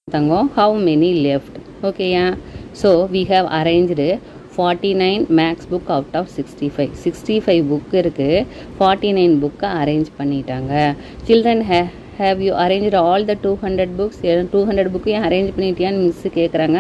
Tango, how many left? Okay, yeah. So we have arranged 49 max book out of 65. 65 book இருக்கு, 49 book arrange பண்ணிட்டாங்க. Children, have you arranged all the 200 books? 200 book arrange பண்ணிட்டியான்னு miss கேட்குறாங்க.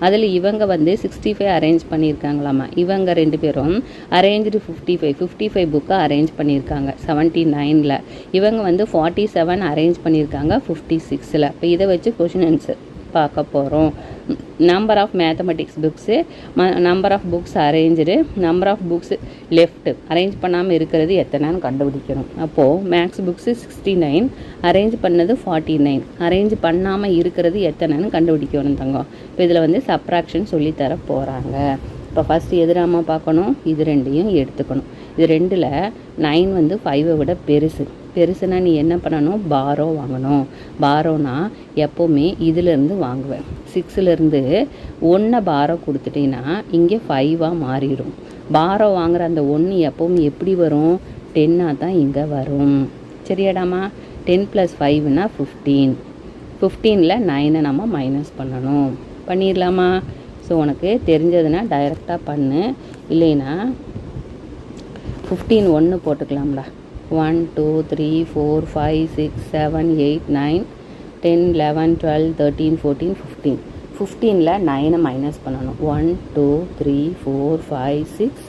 அதில் இவங்க வந்து 65 arrange பண்ணியிருக்காங்களாமா. இவங்க ரெண்டு பேரும் arrange 55 புக்கை அரேஞ்ச் பண்ணியிருக்காங்க 79ல். இவங்க வந்து 47 அரேஞ்ச் பண்ணியிருக்காங்க 56ல். இப்போ இதை வச்சு கொஷின் ஆன்சர் பார்க்க போகிறோம். Number of mathematics books, number of books arrange, number of books left arrange பண்ணாமல் இருக்கிறது எத்தனைன்னு கண்டுபிடிக்கணும். அப்போது மேக்ஸ் புக்ஸு 69, அரேஞ்ச் பண்ணது 49, அரேஞ்ச் பண்ணாமல் இருக்கிறது எத்தனைன்னு கண்டுபிடிக்கணும் தங்கம். இப்போ இதில் வந்து சப்ராக்ஷன் சொல்லித்தர போகிறாங்க. இப்போ ஃபஸ்ட்டு எதிராமா பார்க்கணும், இது ரெண்டையும் எடுத்துக்கணும். இது ரெண்டில் 9 வந்து 5 விட பெருசுனா நீ என்ன பண்ணணும், பாரோ வாங்கணும். பாரோனா எப்போவுமே இதிலேருந்து வாங்குவேன். 6லேருந்து 1 பாரோ கொடுத்துட்டீங்கன்னா இங்கே 5ஆக மாறிடும். பாரோ வாங்குகிற அந்த 1 எப்போவும் எப்படி வரும், 10ஆக தான் இங்கே வரும். சரியாடாமா? 10 + 5னா 15. 15ல் 9 நம்ம மைனஸ் பண்ணணும். பண்ணிடலாமா? ஸோ உனக்கு தெரிஞ்சதுன்னா டைரெக்டாக பண்ணு, இல்லைன்னா 15 1 போட்டுக்கலாம்டா. 1 2 3 4 5 6 7 8 9 10 11 12 13 14 15. 15ல் 9 மைனஸ் பண்ணணும். 1 2 3 4 5 6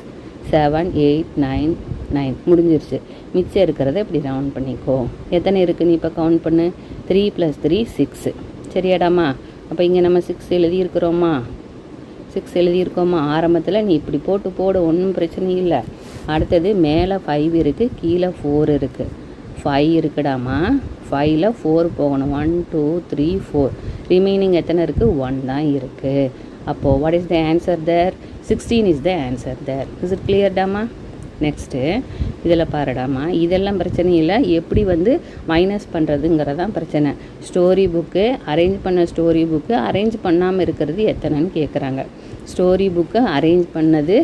7 8 9 9 முடிஞ்சிருச்சு. மிச்சம் இருக்கிறத இப்படி ரவுண்ட் பண்ணிக்கோ. எத்தனை இருக்குது நீ இப்போ கவுண்ட் பண்ணு. 3 + 3 6. சரியாடாமா? அப்போ இங்கே நம்ம 6 எழுதியிருக்கிறோமா, 6 எழுதியிருக்கோமா. ஆரம்பத்தில் நீ இப்படி போடு, ஒன்றும் பிரச்சனை இல்லை. அடுத்தது மேலே 5 இருக்குது, கீழே 4 இருக்குது. 5 இருக்குடாமா, 5ல் 4 போகணும். 1 2 3 4. ரிமைனிங் எத்தனை இருக்குது, 1 தான் இருக்குது. அப்போது what is the answer there? 16 is the answer there. Is it கிளியர்டாமா? நெக்ஸ்ட்டு இதில் பாருடாமா, இதெல்லாம் பிரச்சனை இல்லை. எப்படி வந்து மைனஸ் பண்ணுறதுங்கிறதான் பிரச்சனை. ஸ்டோரி புக்கு அரேஞ்ச் பண்ண ஸ்டோரி புக்கு அரேஞ்ச் பண்ணாமல் இருக்கிறது எத்தனைன்னு கேட்குறாங்க. ஸ்டோரி புக்கு அரேஞ்ச் பண்ணது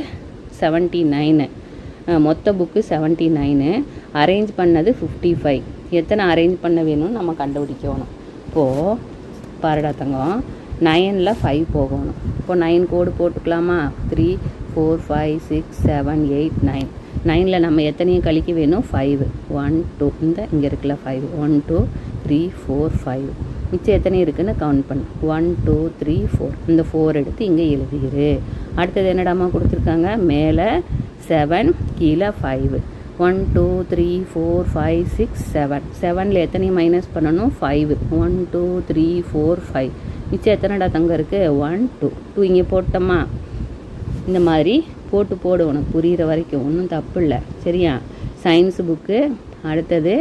79, மொத்த புக்கு 79, அரேஞ்ச் பண்ணது 55. எத்தனை அரேஞ்ச் பண்ண வேணும்னு நம்ம கண்டுபிடிக்கணும். இப்போது பாருடா தங்கம், 9ல் 5 போகணும். இப்போது 9 கோடு போட்டுக்கலாமா. 3 4 5 6 7 8 9. 9ல் நம்ம எத்தனையும் கழிக்க வேணும், 5. 1 2 இந்த இங்கே இருக்குல்ல 5. 1 2 3 4 5. மிச்சம் எத்தனை இருக்குதுன்னு கவுண்ட் பண்ணு. 1 2 3 4. இந்த 4 எடுத்து இங்கே எழுதிடு. அடுத்தது என்னடாமா கொடுத்துருக்காங்க, மேலே 7, கீழே 5. 1 2 3 4 5 6 7. 7ல் எத்தனையும் மைனஸ் பண்ணணும், 5. 1 2 3 4 5. மிச்சம் எத்தனைடா தங்க இருக்குது, 1 2 2 இங்கே போட்டோமா. இந்த மாதிரி போடு, உனக்கு புரிகிற வரைக்கும் ஒன்றும் தப்பு இல்லை. சரியா? சயின்ஸ் புக்கு அடுத்தது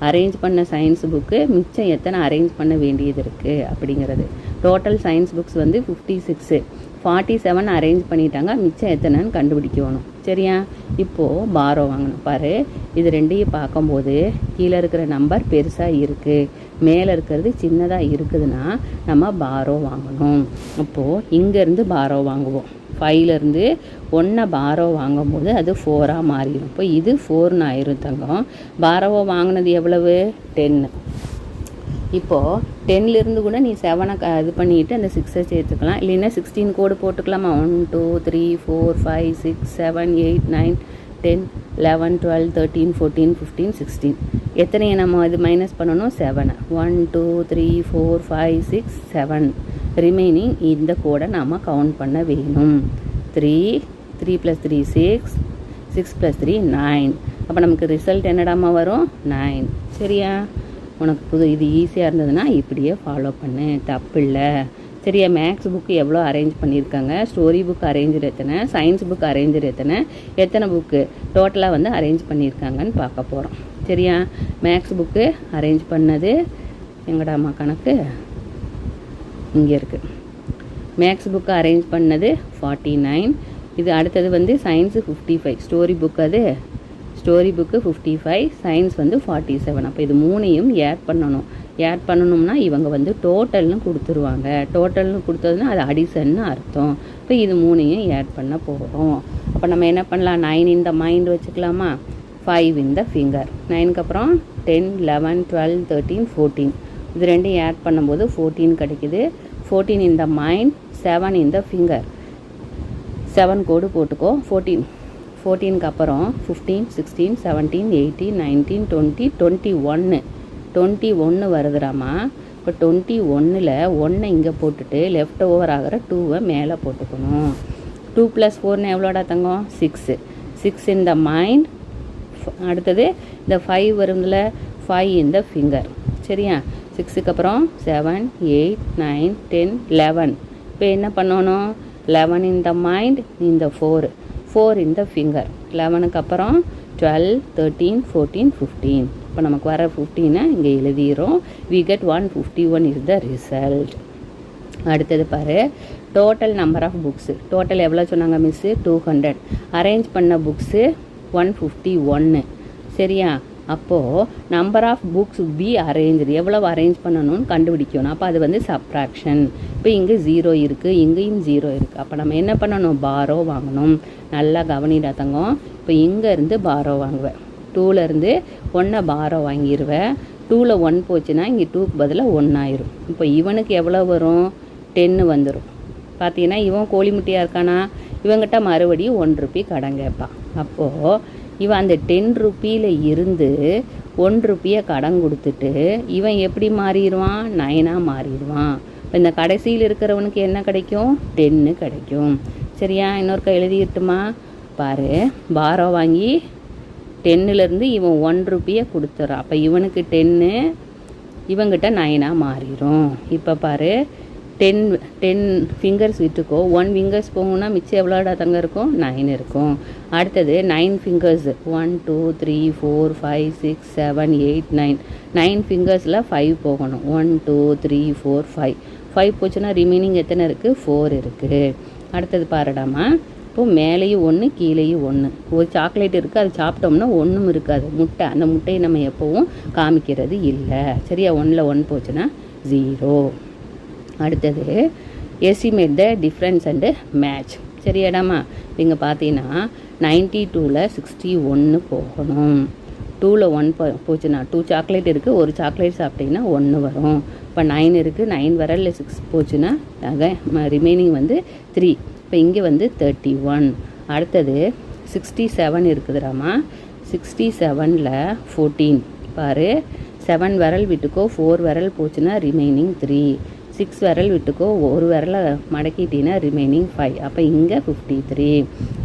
அரேஞ்ச் பண்ண சயின்ஸ் புக்கு, மிச்சம் எத்தனை அரேஞ்ச் பண்ண வேண்டியது இருக்குது அப்படிங்கிறது. டோட்டல் சயின்ஸ் புக்ஸ் வந்து 56, 47 அரேஞ்ச் பண்ணிட்டாங்க. மிச்சம் எத்தனைன்னு கண்டுபிடிக்கணும். சரியா? இப்போது பாரோ வாங்கணும். பாரு, இது ரெண்டையும் பார்க்கும்போது கீழே இருக்கிற நம்பர் பெருசாக இருக்குது, மேலே இருக்கிறது சின்னதாக இருக்குதுன்னா நம்ம பாரோ வாங்கணும். அப்போது இங்கேருந்து பாரோ வாங்குவோம். 5லேருந்து 1 பாரோ வாங்கும்போது அது 4ஆக மாறிடும். இப்போ இது 4ன்னு ஆயிரும் தங்கம். பாரோவை வாங்கினது எவ்வளவு, 10. இப்போது 10லேருந்து கூட நீ 7 இது பண்ணிவிட்டு அந்த 6 சேர்த்துக்கலாம், இல்லைன்னா 16 கோடு போட்டுக்கலாமா. 1 2 3 4 5 6 7 8 9 10 11 12 13 14 15 16. எத்தனையை நம்ம இது மைனஸ் பண்ணணும், 7. 1 2 3 4 5 6 7. ரிமைனிங் இந்த கோடை நாம் கவுண்ட் பண்ண வேணும். 3 3 + 3 6, 6 + 3 9. அப்போ நமக்கு ரிசல்ட் என்னடாமா வரும், 9. சரியா? உனக்கு இது ஈஸியாக இருந்ததுன்னா இப்படியே ஃபாலோ பண்ணு, தப்பு இல்லை. சரியா? மேக்ஸ் புக்கு எவ்வளோ அரேஞ்ச் பண்ணியிருக்காங்க, ஸ்டோரி புக் அரேஞ்சர் எத்தனை, சயின்ஸ் புக் அரேஞ்சர் எத்தனை புக்கு டோட்டலாக வந்து அரேஞ்ச் பண்ணியிருக்காங்கன்னு பார்க்க போகிறோம். சரியா? மேக்ஸ் புக்கு அரேஞ்ச் பண்ணது எங்கடாமா கணக்கு இங்கே இருக்குது. மேக்ஸ் புக்கு அரேஞ்ச் பண்ணது 49. இது அடுத்தது வந்து சயின்ஸு 55. ஸ்டோரி புக் அது ஸ்டோரி புக்கு 55, சயின்ஸ் வந்து 47. அப்போ இது 3ஐயும் ஆட் பண்ணணும்னா இவங்க வந்து டோட்டல்னு கொடுத்துருவாங்க. டோட்டல்னு கொடுத்ததுன்னா அது அடிஷன்னு அர்த்தம். இப்போ இது 3ஐயும் ஆட் பண்ண போகிறோம். அப்போ நம்ம என்ன பண்ணலாம், 9 இந்த மைண்ட் வச்சுக்கலாமா, 5 இந்த ஃபிங்கர். 9க்கு அப்புறம் 10 11 12 13 14. இது ரெண்டையும் ஆட் பண்ணும்போது 14 கிடைக்குது. 14 in the mind, 7 in the finger. 7 கோடு போட்டுக்கோ. 14க்கு அப்புறம் 15, 16, 17, 18, 19, 20, 21 வருதுடாமா. இப்போ 21ல் 1 இங்கே போட்டுட்டு லெஃப்ட் ஓவர் ஆகிற 2வை மேலே போட்டுக்கணும். 2 + 4 எவ்வளோடா தங்கம்? 6. 6 in the mind. அடுத்தது இந்த 5 வரும்ல, 5 in the finger. சரியா? 6க்கு அப்புறம் 7, 8, 9, 10, 11. இப்போ என்ன பண்ணணும்? 11 in the mind, இந்த 4 in the finger. 11க்கு அப்புறம் 12, 13, 14, 15. இப்போ நமக்கு வர 15 இங்கே எழுதிடும். we get 151 is the result. அடுத்தது பாரு, total number of books. Total எவ்வளோ சொன்னாங்க மிஸ்ஸு? 200. அரேஞ்ச் பண்ண புக்ஸு 151. சரியா? அப்போது number of books be arrange எவ்வளோ அரேஞ்ச் பண்ணணும்னு கண்டுபிடிக்கணும். அப்போ அது வந்து சப்ராக்ஷன். இப்போ இங்கே 0 இருக்குது, இங்கேயும் 0 இருக்குது. அப்போ நம்ம என்ன பண்ணணும்? பாரோ வாங்கணும். நல்லா கவனிடா தங்கம். இப்போ இங்கேருந்து பாரோ வாங்குவேன். 2லேருந்து 1 பாரோ வாங்கிடுவேன். 2ல் 1 போச்சுன்னா இங்கே 2க்கு பதிலாக 1 ஆயிரும். இப்போ இவனுக்கு எவ்வளோ வரும்? 10 வந்துடும். பார்த்தீங்கன்னா இவன் கோழி முட்டையாக இருக்கானா? இவங்கிட்ட மறுபடியும் 1 ரூபி கடன் கேட்பான். அப்போது இவன் அந்த 10 ரூபியில் இருந்து 1 ரூபியை கடன் கொடுத்துட்டு இவன் எப்படி மாறிடுவான்? 9ஆக மாறிடுவான். இப்போ இந்த கடைசியில் இருக்கிறவனுக்கு என்ன கிடைக்கும்? 10 கிடைக்கும். சரியா? இன்னொருக்கா எழுதிட்டுமா பாரு. பாரோ வாங்கி 10லேருந்து இவன் 1 ரூபியை கொடுத்துட்றான். அப்போ இவனுக்கு 10, இவங்கிட்ட 9ஆக மாறிடும். இப்போ பாரு, 10 ஃபிங்கர்ஸ் விட்டுக்கோ. 1 ஃபிங்கர்ஸ் போகணுன்னா மிச்சம் எவ்வளோடா தங்க இருக்கும்? 9 இருக்கும். அடுத்தது 9 ஃபிங்கர்ஸ் 1, 2, 3, 4, 5, 6, 7, 8, 9. 9 ஃபிங்கர்ஸில் 5 போகணும். 1, 2, 3, 4, 5. 5 போச்சுன்னா ரிமைனிங் எத்தனை இருக்குது? 4 இருக்குது. அடுத்தது பாருடாமா. இப்போது மேலேயும் 1, கீழேயும் 1. ஒரு சாக்லேட் இருக்குது, அது சாப்பிட்டோம்னா ஒன்றும் இருக்காது. முட்டை, அந்த முட்டையை நம்ம எப்போவும் காமிக்கிறது இல்லை. சரியா? 1ல் 1 போச்சுன்னா 0. அடுத்தது estimate the difference and match. சரியாடாமா? இங்கே பார்த்தீங்கன்னா 92ல் 61 போகணும். 2ல் 1 போச்சுன்னா 2 சாக்லேட் இருக்குது, ஒரு சாக்லேட் சாப்பிட்டிங்கன்னா 1 வரும். இப்போ 9 இருக்குது, 9 வரல 6 போச்சுன்னா ரிமைனிங் வந்து 3. இப்போ இங்கே வந்து 31. அடுத்தது 67 இருக்குதுடாமா. 67ல் 14 பாரு. 7 விரல் விட்டுக்கோ, 4 விரல் போச்சுன்னா ரிமைனிங் 3. 6 விரல் விட்டுக்கோ, ஒரு விரலை மடக்கிட்டீங்கன்னா ரிமைனிங் 5. அப்போ இங்கே 53.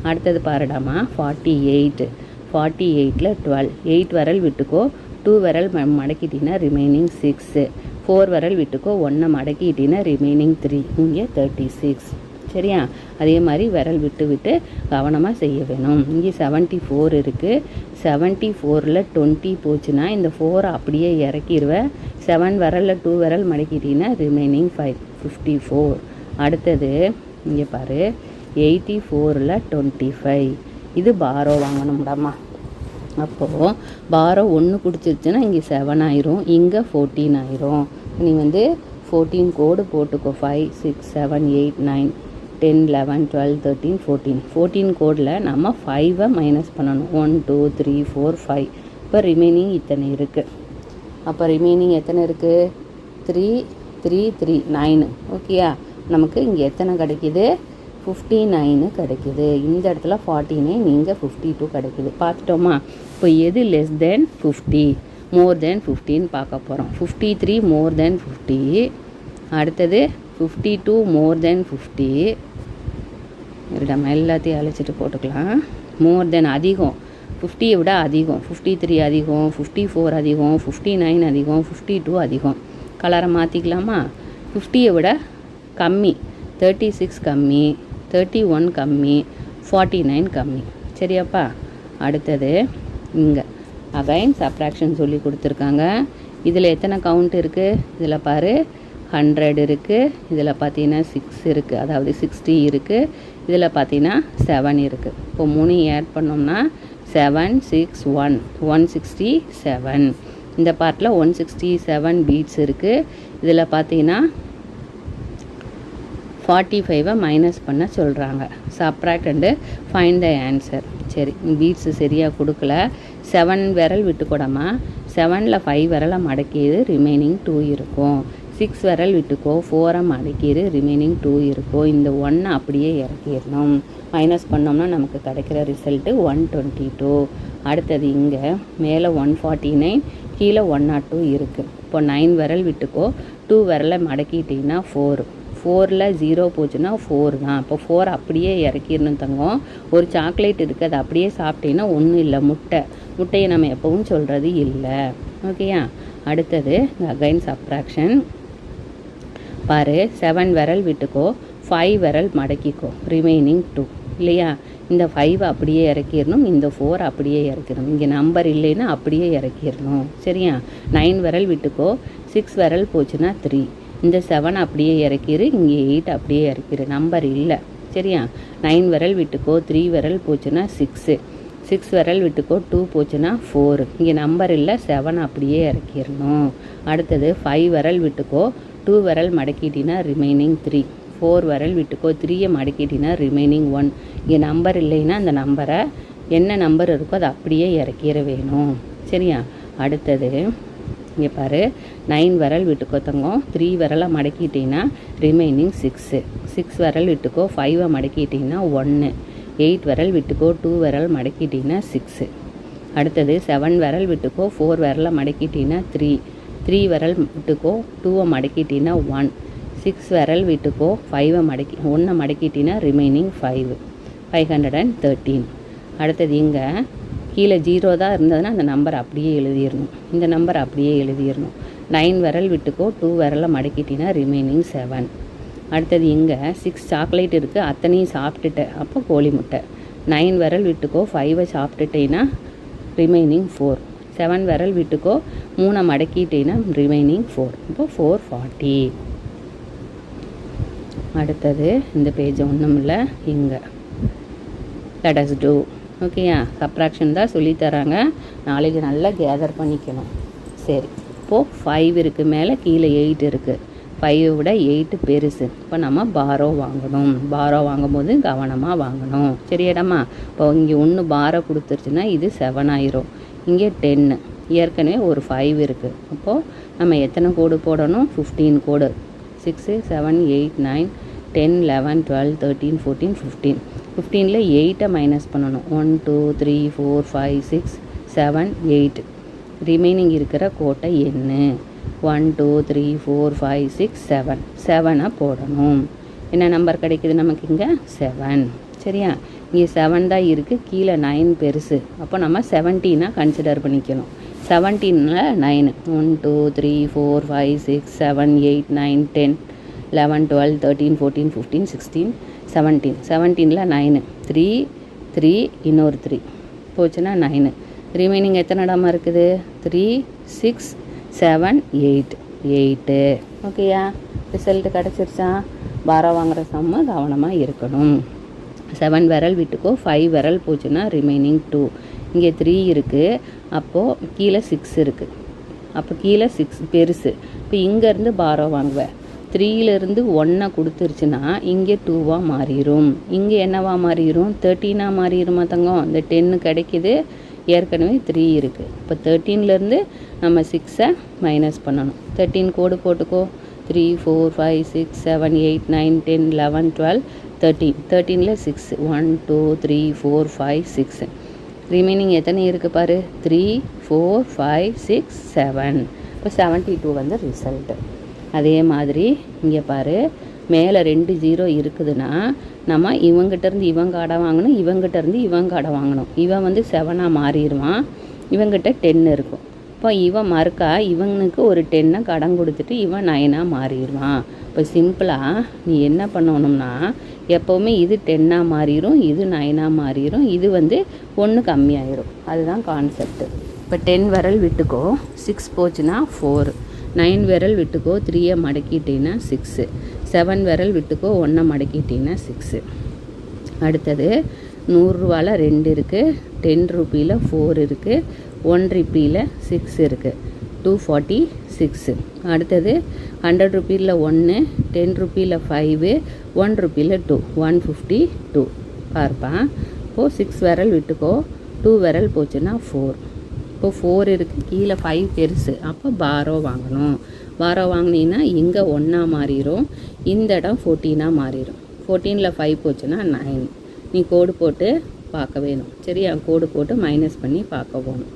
அடுத்தது பாருடாமா 48. 48ல் 12. 8 விரல் விட்டுக்கோ, 2 விரல் மடக்கிட்டீங்கன்னா ரிமைனிங் 6. 4 விரல் விட்டுக்கோ, 1 மடக்கிட்டீங்கன்னா ரிமைனிங் 3. இங்கே 36. சரியா? அதே மாதிரி விரல் விட்டு கவனமாக செய்ய வேணும். இங்கே 74 இருக்குது. 74ல் 20 போச்சுன்னா இந்த 4 அப்படியே இறக்கிடுவேன். 7 விரலில் 2 விரல் மடக்கிட்டீங்கன்னா ரிமைனிங் 5. 54. அடுத்தது இங்கே பாரு, 84ல் 25. இது பாரோ வாங்கணும்டாமா. அப்போது பாரோ 1 பிடிச்சிருச்சுன்னா இங்கே 7 ஆயிரும், இங்கே 14 ஆயிரும். நீ வந்து 14 கோடு போட்டுக்கோ. 5, 6, 7, 8, 9, 10, 11, 12, 13, 14. 14 கோடில் நம்ம 5 மைனஸ் பண்ணணும். 1, 2, 3, 4, 5. இப்போ ரிமைனிங் இத்தனை இருக்குது. அப்போ ரிமைனிங் எத்தனை இருக்குது? 3, 3, 3, 9. ஓகேயா? நமக்கு இங்கே எத்தனை கிடைக்கிது? 59 கிடைக்கிது. இந்த இடத்துல 49, இங்கே 52 கிடைக்கிது. பார்த்துட்டோமா? இப்போ எது லெஸ் தென் 50, மோர் தென் 15 பார்க்க போகிறோம். 53 மோர் தென் 50. அடுத்தது 52 மோர் தென் 50. நம்ம எல்லாத்தையும் அழைச்சிட்டு போட்டுக்கலாம். மோர் தென் அதிகம், 50யை விட அதிகம். 53 அதிகம், 54 அதிகம், 59 அதிகம், 52 அதிகம். கலரை மாற்றிக்கலாமா? 50யை விட கம்மி, 36 கம்மி, 31 கம்மி, 49 கம்மி. சரியாப்பா? அடுத்தது இங்கே அகைன் சப்ராக்ஷன் சொல்லி கொடுத்துருக்காங்க. இதில் எத்தனை கவுண்ட் இருக்குது? இதில் பாரு, 100 இருக்குது. இதில் பார்த்தீங்கன்னா 6 இருக்குது, அதாவது 60 இருக்குது. இதில் பார்த்தீங்கன்னா 7 இருக்குது. இப்போ 3 ஆட் பண்ணோம்னா 7, 6, 1, 167. இந்த பார்ட்டில் 167 பீட்ஸ் இருக்குது. இதில் பார்த்தீங்கன்னா 45 மைனஸ் பண்ண சொல்கிறாங்க. Subtract and find the answer. சரி, பீட்ஸு சரியாக கொடுக்கல. 7 விரல் விட்டுக்கூடமா. 7ல் 5 விரலை மடக்கிது ரிமைனிங் 2 இருக்கும். 6 விரல் விட்டுக்கோ 4 மடக்கிடு ரிமைனிங் 2 இருக்கும். இந்த 1 அப்படியே இறக்கிடணும். மைனஸ் பண்ணோம்னா நமக்கு கிடைக்கிற ரிசல்ட்டு 122. அடுத்தது இங்கே மேலே 149 கீழே 102 இருக்குது. இப்போ 9 விரல் விட்டுக்கோ 2 விரலை மடக்கிட்டிங்கன்னா 4. 4ல் 0 போச்சுன்னா 4 தான். இப்போ 4 அப்படியே இறக்கிடணும் தங்கம். ஒரு சாக்லேட் இருக்குது, அதை அப்படியே சாப்பிட்டீங்கன்னா ஒன்றும் இல்லை, முட்டையை நம்ம எப்பவும் சொல்கிறது இல்லை. ஓகேயா? அடுத்தது அகைன் சப்ராக்ஷன் பாரு. 7 விரல் விட்டுக்கோ 5 விரல் மடக்கிக்கோ ரிமைனிங் 2 இல்லையா? இந்த 5 அப்படியே இறக்கிடணும், இந்த 4 அப்படியே இறக்கிடணும். இங்கே நம்பர் இல்லைன்னா அப்படியே இறக்கிடணும். சரியா? 9 விரல் விட்டுக்கோ 6 விரல் போச்சுன்னா 3. இந்த 7 அப்படியே இறக்கிடு, இங்கே 8 அப்படியே இறக்கிடு, நம்பர் இல்லை. சரியா? 9 விரல் விட்டுக்கோ 3 விரல் போச்சுன்னா 6. 6 விரல் விட்டுக்கோ 2 போச்சுன்னா 4. இங்கே நம்பர் இல்லை, 7 அப்படியே இறக்கிடணும். அடுத்தது 5 விரல் விட்டுக்கோ 2 விரல் மடக்கிட்டினா ரிமைனிங் 3. 4 விரல் விட்டுக்கோ 3 மடக்கிட்டினா ரிமைனிங் 1. இங்கே நம்பர் இல்லைன்னா அந்த நம்பரை என்ன நம்பர் இருக்கோ அதை அப்படியே இறக்கிற வேணும். சரியா? அடுத்தது இங்கே பாரு. 9 விரல் விட்டுக்கோ தங்கம் 3 விரலை மடக்கிட்டிங்கன்னா ரிமைனிங் 6. 6 விரல் விட்டுக்கோ 5 மடக்கிட்டிங்கன்னா 1. 8 விரல் விட்டுக்கோ 2 விரல் மடக்கிட்டிங்கன்னா 6. அடுத்தது 7 விரல் விட்டுக்கோ 4 விரலை மடக்கிட்டிங்கன்னா 3. 3 விரல் விட்டுக்கோ 2 மடக்கிட்டிங்கன்னா 1. 6 விரல் விட்டுக்கோ 1 மடக்கிட்டிங்கன்னா ரிமைனிங் 5. 513. அடுத்தது இங்கே கீழே 0 தான் இருந்ததுன்னா அந்த நம்பர் அப்படியே எழுதிடணும், இந்த நம்பர் அப்படியே எழுதிடணும். 9 விரல் விட்டுக்கோ 2 விரலை மடக்கிட்டிங்கன்னா ரிமைனிங் 7. அடுத்தது இங்கே 6 சாக்லேட் இருக்குது, அத்தனையும் சாப்பிட்டுட்டேன், அப்போ கோழி முட்டை. 9 விரல் விட்டுக்கோ 5 சாப்பிட்டுட்டேன்னா ரிமைனிங் 4. 7 விரல் விட்டுக்கோ 3 மடக்கிட்டேன்னா ரிமைனிங் 4. இப்போ 440. அடுத்தது இந்த பேஜ் ஒன்றும் இல்லை, இங்கே let us do. ஓகேயா? சப்ராக்ஷன் தான் சொல்லித்தராங்க, நாளைக்கு நல்லா கேதர் பண்ணிக்கணும். சரி, இப்போது 5 இருக்குது, மேலே கீழே 8 இருக்குது. 5 விட 8 பெருசு. இப்போ நம்ம பாரோ வாங்கணும். பாரோ வாங்கும்போது கவனமாக வாங்கணும். சரியாடாம்மா? இப்போ இங்கே 1 பாரோ கொடுத்துருச்சுன்னா இது 7 ஆயிரும். இங்கே 10, ஏற்கனவே ஒரு 5 இருக்குது. அப்போது நம்ம எத்தனை கோடு போடணும்? 15 கோடு. 6 7 8 9 10 11 12 13 14 15. 15ல் 8 மைனஸ் பண்ணணும். 1 2 3 4 5 6 7 8. ரிமைனிங் இருக்கிற கோட்டை என்ன? 1 2 3 4 5 6 7. 7 போடணும். என்ன நம்பர் கிடைக்குது நமக்கு இங்கே? 7. சரியா? இங்கே 7 தான் இருக்குது, கீழே 9 பெருசு. அப்போ நம்ம 17 கன்சிடர் பண்ணிக்கணும். 17ல் 9 1 2 3 4 5 6 7 8 9 10 11 12 13 14 15 16 17. 17ல் 9 3 3 இன்னொரு 3 போச்சுன்னா 9. ரிமைனிங் எத்தனை இடமா இருக்குது? 3 6 7 8 8. ஓகேயா? ரிசல்ட்டு கிடச்சிருச்சா? பாரா வாங்குகிற சம்ம கவனமாக இருக்கணும். 7 விரல் விட்டுக்கோ 5 விரல் போச்சுன்னா ரிமைனிங் 2. இங்கே 3 இருக்குது, அப்போது கீழே 6 இருக்குது. அப்போ கீழே 6 பெருசு. இப்போ இங்கேருந்து பாரோ வாங்குவேன். 3லேருந்து 1 கொடுத்துருச்சுன்னா இங்கே 2 மாறிடும். இங்கே என்னவா மாறிடும்? 13 மாறிடுமா தங்கம்? இந்த 10 கிடைக்கிது, ஏற்கனவே 3 இருக்குது. இப்போ 13லேருந்து நம்ம 6 மைனஸ் பண்ணணும். 13 கோடு போட்டுக்கோ. 3 4 5 6 7 8 9 10 11 12 13. 13ல் 6 1 2 3 4 5 6. ரிமைனிங் எத்தனை இருக்குது பாரு? 3 4 5 6 7. இப்போ 72 ரிசல்ட்டு. அதே மாதிரி இங்கே பாரு, மேலே 2 0 இருக்குதுன்னா நம்ம இவங்கிட்டேருந்து இவங்க அடை வாங்கணும், இவங்கிட்டேருந்து இவங்க அடை வாங்கணும். இவன் 7 மாறிடுவான், இவங்கிட்ட 10 இருக்கும். இப்போ இவன் மறுக்கா இவனுக்கு ஒரு 10 கடன் கொடுத்துட்டு இவன் 9 மாறிடுவான். இப்போ சிம்பிளாக நீ என்ன பண்ணணும்னா, எப்போவுமே இது 10 மாறிடும், இது 9 மாறிடும், இது 1 கம்மியாயிரும். அதுதான் கான்செப்ட். இப்போ 10 விரல் விட்டுக்கோ 6 போச்சுன்னா 4. 9 விரல் விட்டுக்கோ 3 மடக்கிட்டீங்கன்னா 6. 7 விரல் விட்டுக்கோ 1 மடக்கிட்டீங்கன்னா 6. அடுத்தது 100 ரூபாயில் 2 இருக்குது, 10 ரூபியில் 4 இருக்குது, 1 ரூபியில் 6 இருக்குது, 246. அடுத்தது 100 ரூபியில் 1, 10 ரூபியில் 5, 1 ரூபியில் 2, 152 பார்ப்பா. இப்போது 6 விரல் விட்டுக்கோ 2 விரல் போச்சுன்னா 4. இப்போ 4 இருக்குது, கீழே 5 பெருசு, அப்போ பாரோ வாங்கணும். பாரோ வாங்கினீங்கன்னா இங்கே 1 மாறிடும், இந்த இடம் 14 மாறிடும். 14ல் 5 போச்சுன்னா 9. நீ கோடு போட்டு பார்க்க வேணும். சரியா, கோடு போட்டு மைனஸ் பண்ணி பார்க்க போகணும்.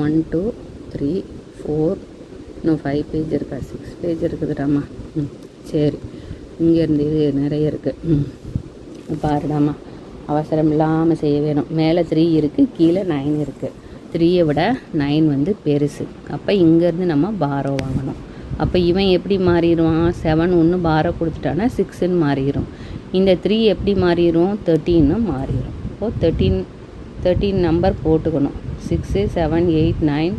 1 2 3 4 இன்னும் 5 பேஜ் இருக்கா, 6 பேஜ் இருக்குதுடாம்மா. சரி, இங்கேருந்து இது நிறைய இருக்குது. பாருடாம்மா, அவசரம் இல்லாமல் செய்ய வேணும். மேலே 3 இருக்குது, கீழே 9 இருக்குது. 3யை விட 9 வந்து பெருசு. அப்போ இங்கேருந்து நம்ம பாரோ வாங்கணும். அப்போ இவன் எப்படி மாறிடுவான்? 7 ஒன்று பாரோ கொடுத்துட்டானா 6ன்னு மாறிடும். இந்த 3 எப்படி மாறிடும்? 13ன்னு மாறிடும். இப்போது 13 நம்பர் போட்டுக்கணும். 6 7 8 9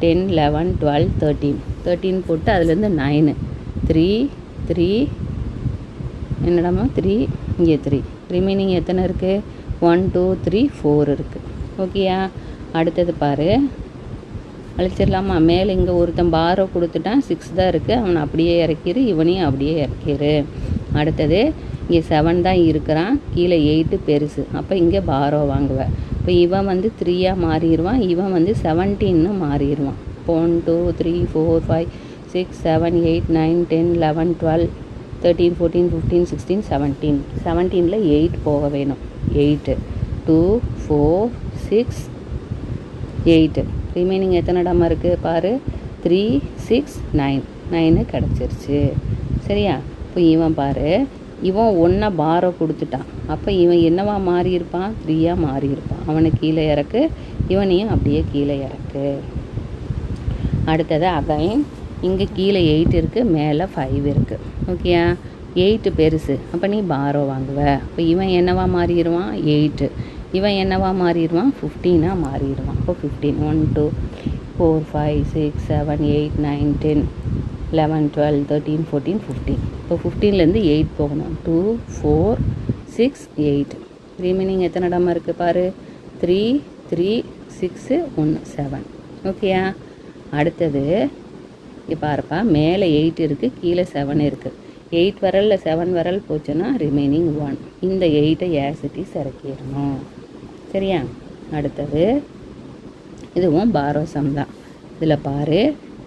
10 11 12 13 போட்டு அதுலேருந்து 9 3 3 என்னடாம்மா 3, இங்கே 3, ரிமைனிங் எத்தனை இருக்குது? 1 2 3 4 இருக்குது. ஓகேயா, அடுத்தது பாரு, அழிச்சிடலாமா? மேலே இங்கே ஒருத்தன் பாரோ கொடுத்துட்டான், 6 தான் இருக்குது, அவனை அப்படியே இறக்கிரு, இவனையும் அப்படியே இறக்கிரு. அடுத்தது இங்கே 7 தான் இருக்கிறான், கீழே 8 பெருசு, அப்போ இங்கே பாரோ வாங்குவேன். இப்போ இவன் வந்து 3யாக மாறிடுவான், இவன் வந்து 17ன்னு மாறிடுவான். 1 2 3 4 5 6 7 8 9 10 11 12 13 14 15 16 17. 17ல் 8 போக வேணும். 8 2 4 6 8, ரிமைனிங் எத்தனை இடமா இருக்குது பாரு? 3 6 9, 9 கிடச்சிருச்சு. சரியா, இப்போ இவன் பாரு, இவன் 1 பாரோ கொடுத்துட்டான், அப்போ இவன் என்னவா மாறியிருப்பான்? 3யாக மாறியிருப்பான். அவனை கீழே இறக்கு, இவனையும் அப்படியே கீழே இறக்கு. அடுத்தது அகைன் இங்கே கீழே 8 இருக்குது, மேலே 5 இருக்குது. ஓகேயா, 8 பெருசு, அப்போ நீ பாரோ வாங்குவ. இப்போ இவன் என்னவா மாறிடுவான்? 8. இவன் என்னவா மாறிடுவான்? 15னாக மாறிடுவான். இப்போ 15 1 2 4 5 6 7 8 9 10 11 12 13 14 15. இப்போ 15லேருந்து 8 போகணும். 2 4 6 8, ரிமைனிங் எத்தனை இடமா இருக்குது பாரு? 3 3 6 1 7. ஓகேயா, அடுத்தது இப்போ பாருப்பா, மேலே 8 இருக்குது, கீழே 7 இருக்குது. 8 விரலில் 7 விரல் போச்சுன்னா ரிமைனிங் 1. இந்த 8ஐ ஏசிட்டிஸ் இறக்கிடணும். சரியா, அடுத்தது இதுவும் பாரோ சம் தான். இதில் பாரு,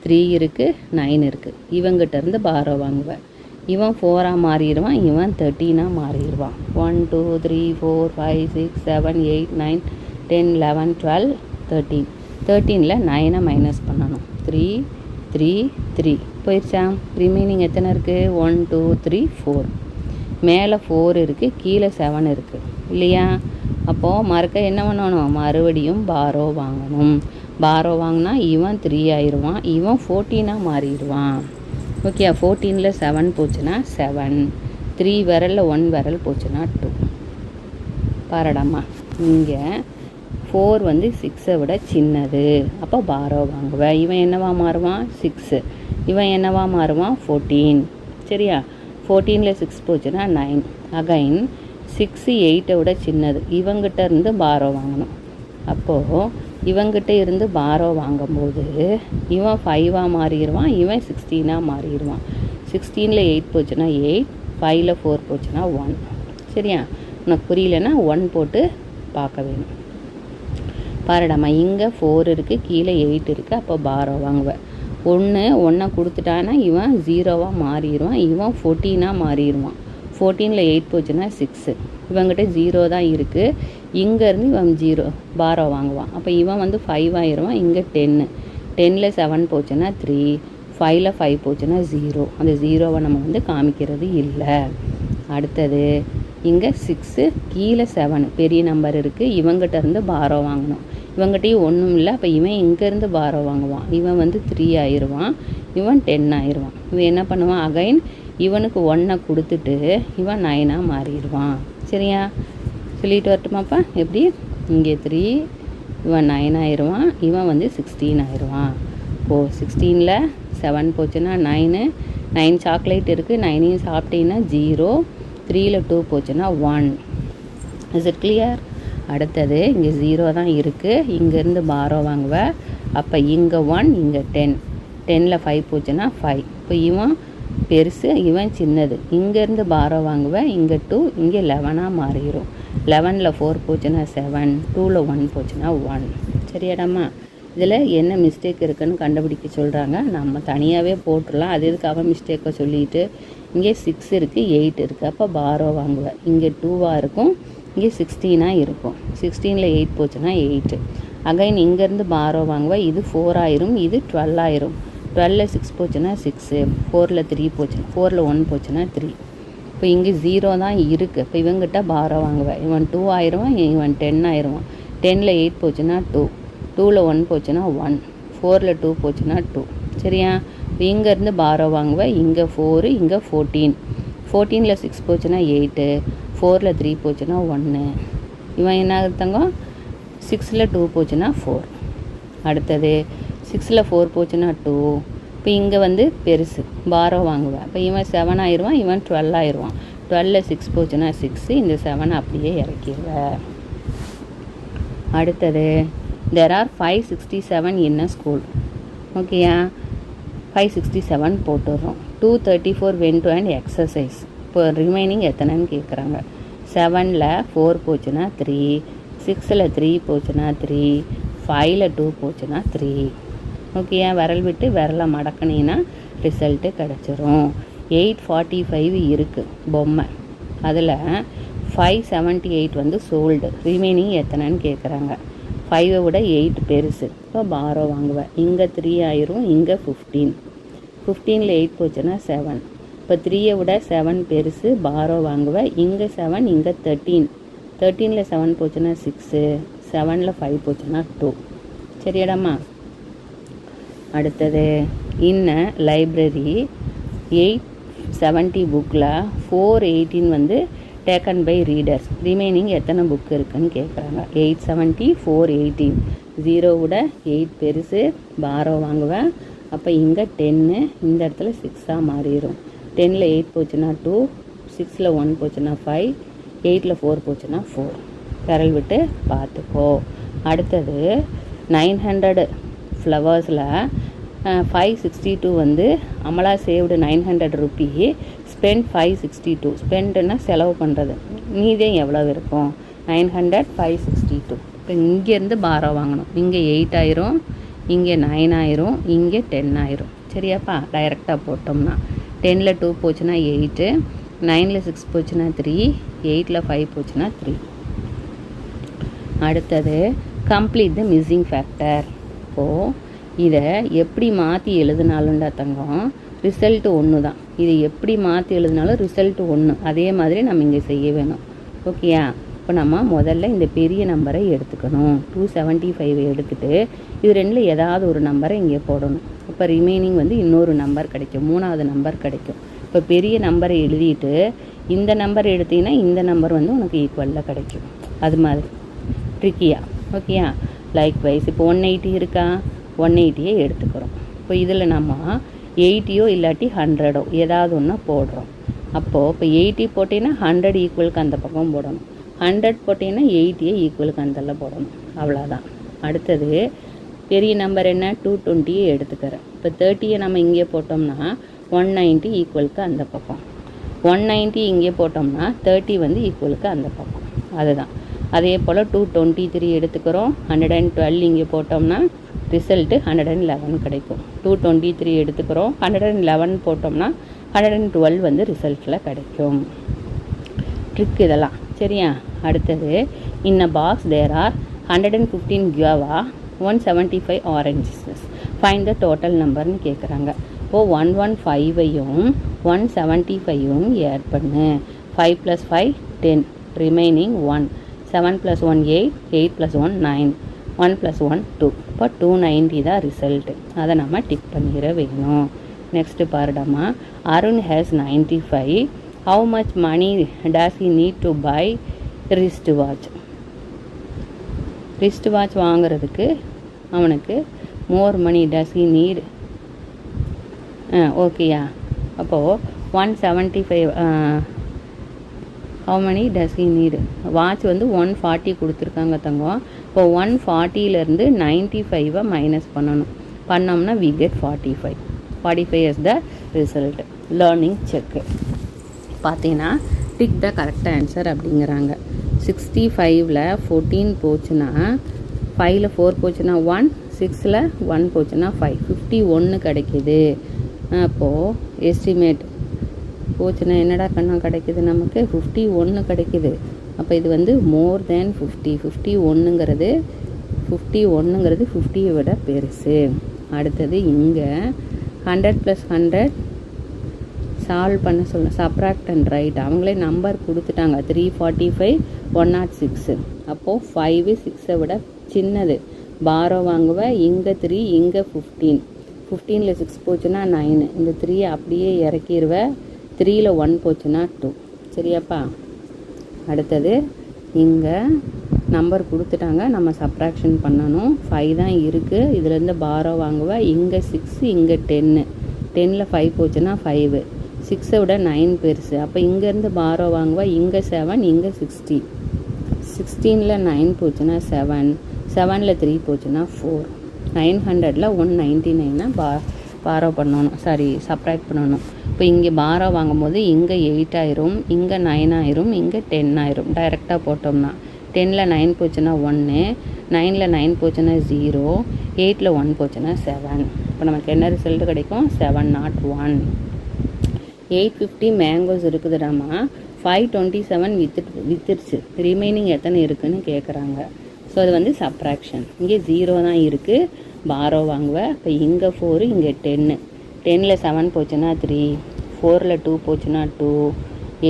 3 இருக்குது 9 இருக்குது. இவங்கிட்டேருந்து பாரோ வாங்குவேன். இவன் 4ஆக மாறிடுவான், இவன் 13ஆக மாறிடுவான். 1 2 3 4 5 6 7 8 9 10 11 12 13. 13ல் 9ஐ மைனஸ் பண்ணணும். 3 3 3 போயிடுச்சா? ரிமைனிங் எத்தனை இருக்குது? 1 2 3 4. மேலே 4 இருக்குது, கீழே 7 இருக்குது இல்லையா? அப்போது மறுக்க என்ன பண்ணணும்? மறுபடியும் பாரோ வாங்கணும். பாரோ வாங்கினா இவன் 3 ஆயிடுவான், இவன் 14னாக மாறிடுவான். ஓகே, 14ல் 7 போச்சுன்னா 7, 3 விரலில் 1 விரல் போச்சுன்னா 2. பாருடாம்மா, இங்கே 4 வந்து 6ஐ விட சின்னது, அப்போ பாரோ வாங்குவேன். இவன் என்னவா மாறுவான்? 6. இவன் என்னவா மாறுவான்? 14. சரியா, 14ல் 6 போச்சுன்னா 9. அகைன் 6 8ஐ விட சின்னது, இவங்கிட்ட இருந்து பாரோ வாங்கணும். அப்போது இவங்கிட்ட இருந்து பாரோ வாங்கும்போது இவன் 5ஆக மாறிடுவான், இவன் 16ஆக மாறிடுவான். 16ல் 8 போச்சுன்னா 8, 5ல் 4 போச்சுன்னா 1. சரியா, உனக்கு புரியலன்னா 1 போட்டு பார்க்க வேணும். பாருடாம்மா, இங்கே 4 இருக்குது, கீழே 8 இருக்குது, அப்போ பாரோ வாங்குவேன். 1 கொடுத்துட்டானா இவன் 0வாக மாறிடுவான், இவன் 14ஆக மாறிடுவான். 14ல் 8 போச்சுன்னா 6. இவங்கிட்ட 0 தான் இருக்குது, இங்கேருந்து இவன் 0 பாரோ வாங்குவான். அப்போ இவன் வந்து 5 ஆயிடுவான். இங்கே 10, 10ல் 7 போச்சுன்னா 3, 5ல் 5 போச்சுன்னா 0. அந்த 0வை நம்ம வந்து காமிக்கிறது இல்லை. அடுத்தது இங்கே 6, கீழே 7 பெரிய நம்பர் இருக்குது, இவங்கிட்ட இருந்து பாரோ வாங்கணும். இவங்கிட்டையும் ஒன்றும் இல்லை, அப்போ இவன் இங்கேருந்து பாரோ வாங்குவான். இவன் வந்து 3 ஆயிடுவான், இவன் 10 ஆயிடுவான். இவன் என்ன பண்ணுவான்? அகைன் இவனுக்கு 1 கொடுத்துட்டு இவன் 9ஆக மாறிடுவான். சரியா, சொல்லிட்டு வரட்டுமாப்பா? எப்படி? இங்கே 3, இவன் 9 ஆயிடுவான், இவன் வந்து 16 ஆயிடுவான். இப்போது 16ல் 7 போச்சுன்னா 9, 9 சாக்லேட் இருக்குது, 9ஐயும் சாப்பிட்டீங்கன்னா 0, 3ல் 2 போச்சுன்னா 1. Is it clear? அடுத்தது இங்கே 0 தான் இருக்குது, இங்கேருந்து பாரோ வாங்குவேன். அப்போ இங்கே 1, இங்கே 10, 10ல் 5 போச்சுன்னா 5. இப்போ இவன் பெருசு, இவன் சின்னது, இங்கேருந்து பாரோ வாங்குவேன். இங்கே 2, இங்கே 11ஆக மாறிடும். 11ல் 4 போச்சுன்னா 7, 2ல் 1 போச்சுன்னா 1. சரியாடாம்மா? இதில் என்ன மிஸ்டேக் இருக்குதுன்னு கண்டுபிடிக்க சொல்கிறாங்க. நம்ம தனியாகவே போட்டுடலாம். அது எதுக்காக மிஸ்டேக்கை சொல்லிட்டு இங்கே 6 இருக்குது, 8 இருக்குது. அப்போ பாரோ வாங்குவேன். இங்கே 2வாக இருக்கும், இங்கே 16ஆக இருக்கும். 16ல் 8 போச்சுன்னா 8. அகைன் இங்கேருந்து பாரோ வாங்குவேன். இது 4 ஆயிரும், இது 12 ஆயிரும். 12ல் 6 போச்சுன்னா 6, 4ல் 3 போச்சுன்னா 4ல் 1 போச்சுன்னா 3. இப்போ இங்கே 0 தான் இருக்குது. இப்போ இவங்கிட்ட பாரோ வாங்குவேன். இவன் 2 ஆயிடுவான், இவன் 10 ஆயிடுவான். 10ல் 8 போச்சுன்னா 2, 2ல் 1 போச்சுன்னா 1, 4ல் 2 போச்சுன்னா 2. சரியா? இப்போ இங்கேருந்து பாரோ வாங்குவேன். இங்கே 4, இங்கே 14. 14ல் 6 போச்சுன்னா 8, 4ல் 3 போச்சுன்னா 1. இவன் என்ன ஆகுதுங்க? 6ல் 2 போச்சுன்னா 4. அடுத்தது 6ல் 4 போச்சுன்னா 2. இப்போ இங்கே வந்து பெருசு பாரோ வாங்குவேன். இப்போ இவன் 7 ஆயிடுவான், இவன் 12 ஆயிடுவான். 12ல் 6 போச்சுன்னா 6, இந்த 7 அப்படியே இறக்கிடுவேன். அடுத்தது there are 567 in a school. ஓகேயா? 567 போட்டுடுறோம். 234 went to an exercise. இப்போ ரிமைனிங் எத்தனைன்னு கேட்குறாங்க. 7ல் 4 போச்சுன்னா 3, 6ல் 3 போச்சுன்னா 3, 5ல் 2 போச்சுன்னா 3. ஓகேயா? விரல் விட்டு விரலை மடக்கினீங்கன்னா ரிசல்ட்டு கிடச்சிரும். 845 இருக்குது பொம்மை. அதில் 578 வந்து சோல்டு. ரிமைனிங் எத்தனைன்னு கேட்குறாங்க. 5ஐ விட 8 பெருசு. இப்போ பாரோ வாங்குவேன். இங்கே 3 ஆயிரும், இங்கே 15. 15ல் 8 போச்சுன்னா 7. இப்போ 3ஐ விட 7 பெருசு, பாரோ வாங்குவேன். இங்கே 7, இங்கே 13. 13ல் 7 போச்சுன்னா 6, 7ல் 5 போச்சுன்னா 2. சரியாடாம்மா? அடுத்தது இன்ன லைப்ரரி 870 புக்கில் 418 வந்து டேக்கன் பை ரீடர்ஸ். ரிமைனிங் எத்தனை புக் இருக்குதுன்னு கேட்குறாங்க. 870, 418. 0 விட 8 பெருசு, பாரோ வாங்குவேன். அப்போ இங்கே 10, இந்த இடத்துல 6ஆக மாறிடும். 10ல் 8 போச்சுன்னா 2, 6ல் 1 போச்சுன்னா 5, 8ல் 4 போச்சுன்னா 4. விரல் விட்டு பார்த்துக்கோ. அடுத்தது 900 ஃப்ளவர்ஸில் 562 வந்து அமலா சேவ்டு 900 ரூபி, ஸ்பெண்ட் 562. ஸ்பெண்டுன்னா செலவு பண்ணுறது. மீதே எவ்வளோ இருக்கும்? 900, 562. இப்போ இங்கேருந்து பாரோ வாங்கணும். இங்கே 8 ஆயிரும், இங்கே 9 ஆயிரும், இங்கே 10 ஆயிரும். சரியாப்பா? டைரெக்டாக போட்டோம்னா 10ல் 2 போச்சுன்னா 8, 9ல் 6 போச்சுன்னா 3, 8ல் 5 போச்சுன்னா 3. அடுத்தது கம்ப்ளீட் த மிஸ்ஸிங் ஃபேக்டர். இப்போது இதை எப்படி மாற்றி எழுதினாலும்டா தங்கம், ரிசல்ட்டு ஒன்று தான். இதை எப்படி மாற்றி எழுதினாலும் ரிசல்ட்டு ஒன்று. அதே மாதிரி நம்ம இங்கே செய்ய வேணும். ஓகேயா? இப்போ நம்ம முதல்ல இந்த பெரிய நம்பரை எடுத்துக்கணும். 275 எடுத்துகிட்டு இது ரெண்டில் ஏதாவது ஒரு நம்பரை இங்கே போடணும். இப்போ ரிமைனிங் வந்து இன்னொரு நம்பர் கிடைக்கும், 3வது நம்பர் கிடைக்கும். இப்போ பெரிய நம்பரை எழுதிட்டு இந்த நம்பர் எடுத்தீங்கன்னா இந்த நம்பர் வந்து உனக்கு ஈக்குவலில் கிடைக்கும். அது மாதிரி ட்ரிக்கியா? ஓகேயா? லைக் வைஸ் இப்போ 180 இருக்கா? 180 எடுத்துக்கிறோம். இப்போ இதில் நம்ம 80 இல்லாட்டி 100 ஏதாவது ஒன்று போடுறோம். அப்போது இப்போ 80 போட்டிங்கன்னா 100 ஈக்குவலுக்கு அந்த பக்கம் போடணும். 100 போட்டிங்கன்னா 80 ஈக்குவலுக்கு அந்தல போடணும். அவ்வளோதான். அடுத்தது பெரிய நம்பர் என்ன? 220 எடுத்துக்கிறேன். இப்போ 30 நம்ம இங்கே போட்டோம்னா 190 ஈக்குவலுக்கு அந்த பக்கம். 190 இங்கே போட்டோம்னா 30 வந்து ஈக்குவலுக்கு அந்த பக்கம். அதுதான். அதே போல் 223 எடுத்துக்கிறோம். 112 இங்கே போட்டோம்னா ரிசல்ட்டு 111 கிடைக்கும். 223 எடுத்துக்கிறோம். 111 போட்டோம்னா 112 வந்து ரிசல்ட்டில் கிடைக்கும். ட்ரிக் இதெல்லாம். சரியா? அடுத்தது in a box there are 115 guava, 175 oranges. Find the total நம்பர்னு கேட்குறாங்க. இப்போது 115ஐயும் 175ஐயும் ஆட் பண்ணு. 5 + 5 10, ரிமைனிங் 1. 7 + 1 8, 8 + 1 9, 1 + 1 2. இப்போ 290 தான் ரிசல்ட்டு. அதை நம்ம டிக் பண்ணிட வேணும். நெக்ஸ்ட்டு பாருடாமா. Arun has 95. How much money does he need to buy wrist watch? Wrist watch வாங்குறதுக்கு அவனுக்கு மோர் மணி டஸ் ஹி நீட். ஓகேயா? அப்போது 175 how many does he need? Watch வந்து 140 கொடுத்துருக்காங்க தங்கம். இப்போ 140லேருந்து 95 மைனஸ் பண்ணணும். பண்ணோம்னா we get 45. 45 is the result. Learning check. பார்த்தீங்கன்னா டிக் த கரெக்ட் ஆன்சர் அப்படிங்கிறாங்க. 65ல் 14 போச்சுன்னா 5ல் 4 போச்சுன்னா 1, 6ல் 1 போச்சுன்னா 5, 51 கிடைக்கிது. அப்போது எஸ்டிமேட் போச்சுன்னா என்னடா கண்ணா கிடைக்கிது நமக்கு? 51 கிடைக்கிது. அப்போ இது வந்து மோர் தேன் 50. 51ங்கிறது 50யை விட பெருசு. அடுத்தது இங்கே 100 + 100 சால்வ் பண்ண சொல்ல, சப்ராக்ட் அண்ட் ரைட். அவங்களே நம்பர் கொடுத்துட்டாங்க 345, 106. அப்போது 5 6ஐ விட சின்னது. பாரோ வாங்குவேன், இங்கே 3, இங்கே 15. 15ல் 6 போச்சுன்னா 9. இந்த 3 அப்படியே இறக்கிடுவேன். 3ல் 1 போச்சுன்னா 2. சரியாப்பா? அடுத்தது இங்கே நம்பர் கொடுத்துட்டாங்க, நம்ம சப்ராக்ஷன் பண்ணணும். 5 தான் இருக்குது, இதுலேருந்து பாரோ வாங்குவேன். இங்கே 6, இங்கே 10. 10ல் 5 போச்சுன்னா 5. 6ஐ விட 9 பெருசு. அப்போ இங்கேருந்து பாரோ வாங்குவேன். இங்கே 7, இங்கே 60. 16ல் 9 போச்சுன்னா 7. 7ல் 3 போச்சுன்னா 4. 900ல் 199 பாரோ பண்ணணும், சப்ராக்ட் பண்ணணும். இப்போ இங்கே பாரோ வாங்கும்போது இங்கே 8 ஆயிரும், இங்கே 9 ஆயிரும், இங்கே 10 ஆயிரும். டைரெக்டாக போட்டோம்னா 10ல் 9 போச்சுன்னா 1, 9ல் 9 போச்சுன்னா 0, 8ல் 1 போச்சுன்னா 7. இப்போ நமக்கு என்ன ரிசல்ட் கிடைக்கும்? 701. 850 மேங்கோஸ் இருக்குதுடாமா. 527 வித்துருச்சு. ரிமைனிங் எத்தனை இருக்குதுன்னு கேட்குறாங்க. ஸோ அது வந்து சப்ராக்ஷன். இங்கே 0 தான் இருக்குது, பாரோ வாங்குவேன். இப்போ இங்கே 4, இங்கே 10. 10ல் 7 போச்சுன்னா 3, 4ல் 2 போச்சுன்னா 2,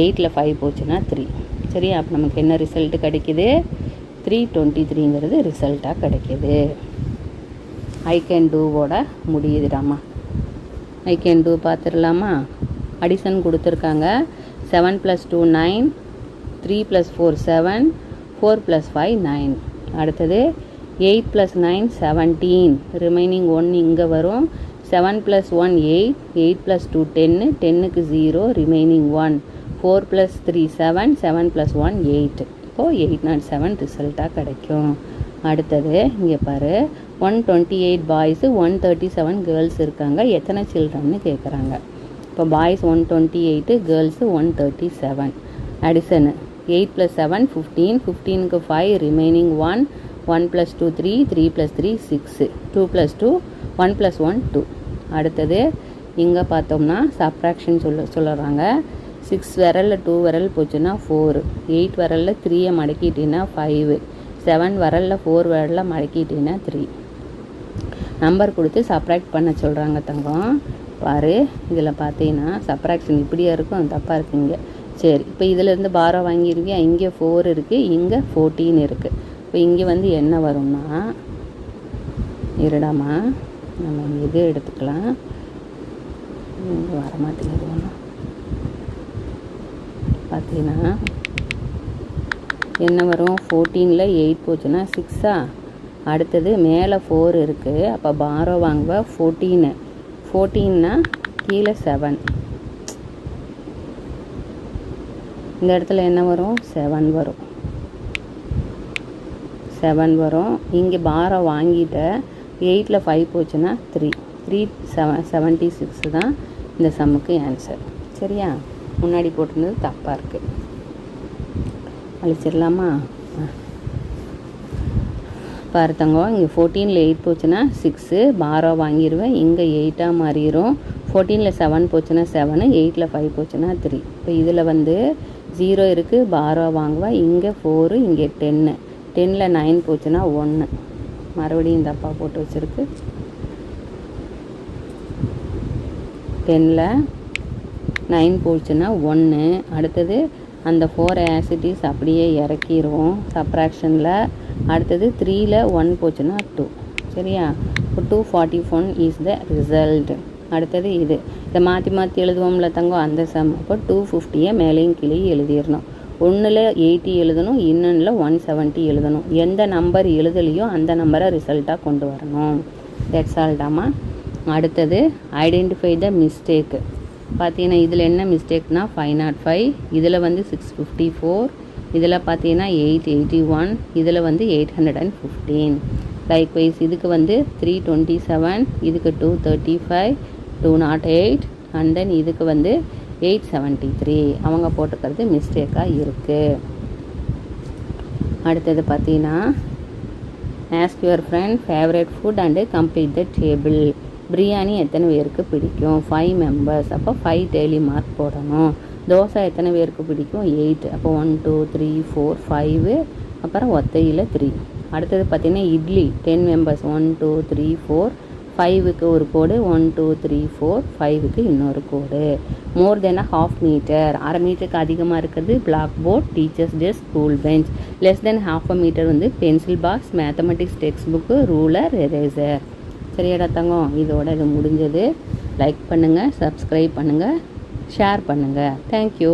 8ல் 5 போச்சுன்னா 3. சரியா? அப்போ நமக்கு என்ன ரிசல்ட் கிடைக்கிது? 323ங்கிறது ரிசல்ட்டாக கிடைக்கிது. ஐ கேன் டூவோட முடியுதுடாமா. ஐ கேன் டூ பார்த்துடலாமா? அடிஷன் கொடுத்துருக்காங்க. 7 + 2 9, 3 + 4 7, 4 + 5 9. அடுத்தது 8 + 9 17. ரிமைனிங் 1 இங்கே வரும். 7 + 1 8, 8 + 2 10, 10க்கு 0, ரிமைனிங் 1. 4 + 3 7, 7 + 1 8. இப்போது 807 ரிசல்ட்டாக கிடைக்கும். அடுத்தது இங்கே பாரு, 128 பாய்ஸு 137 கேர்ள்ஸ் இருக்காங்க. எத்தனை சில்ட்ரன்னு கேட்குறாங்க. இப்போ பாய்ஸ் 128, கேர்ள்ஸு 137. Addition 8 + 7 15, 15க்கு 5, remaining 1. 1 + 2 3, 3 + 3 6, 2 + 2 1 + 1 2. அடுத்தது இங்கே பார்த்தோம்னா சப்ராக்ஷன் சொல்லுறாங்க. 6 விரலில் 2 விரல் போச்சுன்னா 4, 8 விரலில் 3ஐ மடக்கிட்டீங்கன்னா 5, 7 விரலில் 4 விரலில் மடக்கிட்டீங்கன்னா 3. நம்பர் கொடுத்து சப்ராக்ட் பண்ண சொல்கிறாங்க தங்கம். பாரு, இதில் பார்த்தீங்கன்னா சப்ராக்ஷன் இப்படியே இருக்கும், தப்பாக இருக்குங்க. சரி, இப்போ இதிலேருந்து பாரோ வாங்கியிருக்கியா? இங்கே 4 இருக்குது, இங்கே 14 இருக்குது. இப்போ இங்கே வந்து என்ன வரும்னா, இருடாமா நம்ம இது எடுத்துக்கலாம். இங்கே வரமாட்டேங்குது ஒன்று. பார்த்தீங்கன்னா என்ன வரும்? 14ல் 8 போச்சுன்னா 6ஆ? அடுத்தது மேலே 4 இருக்குது. அப்போ பாரோ வாங்குவேன் 14. 14னா கீழே 7. இந்த இடத்துல என்ன வரும்? 7 வரும். 7 வரும். இங்கே பாரோ வாங்கிட்ட 8ல் 5 போச்சுன்னா 3. 376 தான் இந்த சம்முக்கு ஆன்சர். சரியா? முன்னாடி போட்டிருந்தது தப்பாக இருக்குது, அழிச்சிடலாமா? பார்த்தங்க, இங்கே 14ல் 8 போச்சுன்னா 6, பாரோ வாங்கிடுவேன். இங்கே 8ஆக மாறிடும். 14ல் 7 போச்சுன்னா 7, 8ல் 5 போச்சுன்னா 3. இப்போ இதில் வந்து 0 இருக்குது, பாரோ வாங்குவேன். இங்கே 4, இங்கே 10. 10ல் 9 போச்சுன்னா 1. மறுபடியும் தப்பாக போட்டு வச்சுருக்கு. 10ல் 9 போச்சுன்னா 1. அடுத்தது அந்த 4 ஆசிட்டிஸ் அப்படியே இறக்கிடுவோம் சப்ராக்ஷனில். அடுத்தது 3ல் 1 போச்சுன்னா 2. சரியா? இப்போ 241 இஸ் த ரிசல்ட். அடுத்தது இதை மாற்றி எழுதுவோம்ல தங்கம், அந்த சம். அப்போ 250 மேலேயும் கீழே எழுதிடணும். 1ல் 80 எழுதணும், இன்னொன்றில் 170 எழுதணும். எந்த நம்பர் எழுதலையோ அந்த நம்பரை ரிசல்ட்டாக கொண்டு வரணும். தட்ஸ் ஆல்டாமா. அடுத்தது ஐடென்டிஃபை த மிஸ்டேக்கு. பார்த்தீங்கன்னா இதில் என்ன மிஸ்டேக்னா 505, இதில் வந்து 654, இதில் பார்த்தீங்கன்னா 881, இதில் வந்து 815. லைக்வைஸ் இதுக்கு வந்து 327, இதுக்கு 235, 208, அண்ட் தென் இதுக்கு வந்து 873. அவங்க போட்டுக்கிறது மிஸ்டேக்காக இருக்குது. அடுத்தது பார்த்தீங்கன்னா ask your friend favourite food and complete the table. Biryani எத்தனை பேருக்கு பிடிக்கும்? 5 மெம்பர்ஸ். அப்போ 5 டெய்லி மார்க் போடணும். தோசை எத்தனை பேருக்கு பிடிக்கும்? 8. அப்போ 1 2 3 4 5. அப்புறம் ஒத்தையில் 3. அடுத்தது பார்த்திங்கன்னா இட்லி 10 மெம்பர்ஸ். 1 2 3 4. 5க்கு ஒரு கோடு, 1 2 3 4. 5க்கு இன்னொரு கோடு. மோர் தென் ½ மீட்டர், அரை மீட்டருக்கு அதிகமாக இருக்கிறது black board, teacher's desk, school bench. Less than ½ metre வந்து pencil box, mathematics text book, ruler, eraser. சரியாடா தங்கம், இதோட இது முடிஞ்சது. லைக் பண்ணுங்கள், சப்ஸ்கிரைப் பண்ணுங்கள், ஷேர் பண்ணுங்கள். தேங்க்யூ.